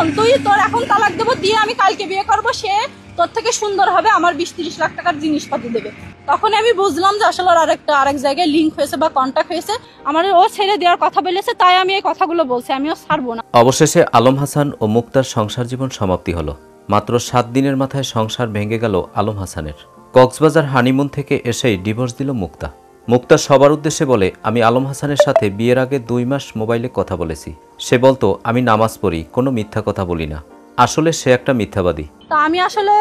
শোন তুই তোর এখন তালাক দেবো দিয়ে আমি কালকে বিয়ে করবো, সে তোর থেকে সুন্দর হবে, আমার 20-30 লাখ টাকার জিনিসপাতি দেবে। তখন আমি বুঝলাম যে আসলে আরেক জায়গায় লিঙ্ক হয়েছে বা কন্ট্যাক্ট হয়েছে, আমার ও ছেড়ে দেওয়ার কথা বলেছে, তাই আমি এই কথাগুলো বলছি, আমিও ছাড়বো না। অবশেষে আলম হাসান ও মুক্তার সংসার জীবন সমাপ্তি হলো। মাত্র 7 দিনের মাথায় সংসার ভেঙে গেল আলম হাসানের। কক্সবাজার হানিমুন থেকে এসেই ডিভোর্স দিল মুক্তা। মুক্তা সবার উদ্দেশ্যে বলে, আমি আলম হাসানের সাথে বিয়ের আগে 2 মাস মোবাইলে কথা বলেছি। সে বলতো আমি নামাজ পড়ি, কোনো মিথ্যা কথা বলি না। আসলে সে একটা মিথ্যাবাদী। তা আমি আসলে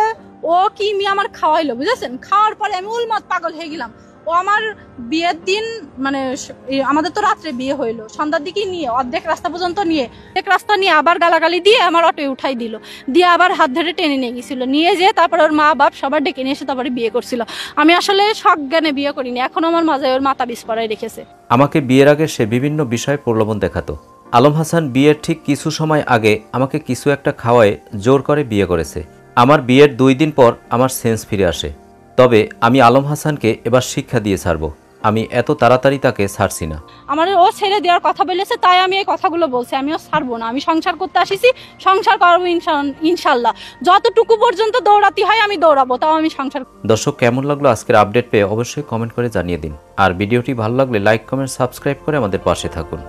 ও কি আমার খাওয়াইলো, বুঝেছেন? খাওয়ার পরে আমি উলমাদ পাগল হয়ে গেলাম। ও আমার বিয়ের দিন মানে আমাদের তো রাত্রে বিয়ে হইলো, সন্ধ্যার দিকে নিয়ে অর্ধেক রাস্তা পর্যন্ত নিয়ে আবার গালাগালি দিয়ে আমার অটোয় উঠাই দিল, দিয়ে আবার হাত ধরে টেনে নিয়ে গেছিল, নিয়ে যেয়ে তারপর ওর মা বাপ সবার ডেকে নিয়ে এসে তারপরে বিয়ে করছিল। আমি আসলে সজ্ঞানে বিয়ে করিনি, এখন আমার মাঝে ওর মাথা বিষ পড়াই রেখেছে। আমাকে বিয়ের আগে সে বিভিন্ন বিষয়ে প্রলোভন দেখাতো। আলম হাসান বিয়ের ঠিক কিছু সময় আগে আমাকে কিছু একটা খাওয়ায় জোর করে বিয়ে করেছে। আমার বিয়ের 2 দিন পর আমার সেন্স ফিরে আসে। তবে আমি আলম হাসানকে এবার শিক্ষা দিয়ে ছাড়বো, আমি এত তাড়াতাড়ি তাকে ছাড়ছি না। আমার ও ছেড়ে দেওয়ার কথা বলেছে, তাই আমি এই কথাগুলো বলছি, আমিও ছাড়বো না। আমি সংসার করতে আসিছি, সংসার করবো ইনশাল্লাহ। যতটুকু পর্যন্ত দৌড়াতে হয় আমি দৌড়াবো, তাও আমি সংসার। দর্শক, কেমন লাগলো আজকের আপডেট পেয়ে অবশ্যই কমেন্ট করে জানিয়ে দিন। আর ভিডিওটি ভালো লাগলে লাইক, কমেন্ট, সাবস্ক্রাইব করে আমাদের পাশে থাকুন।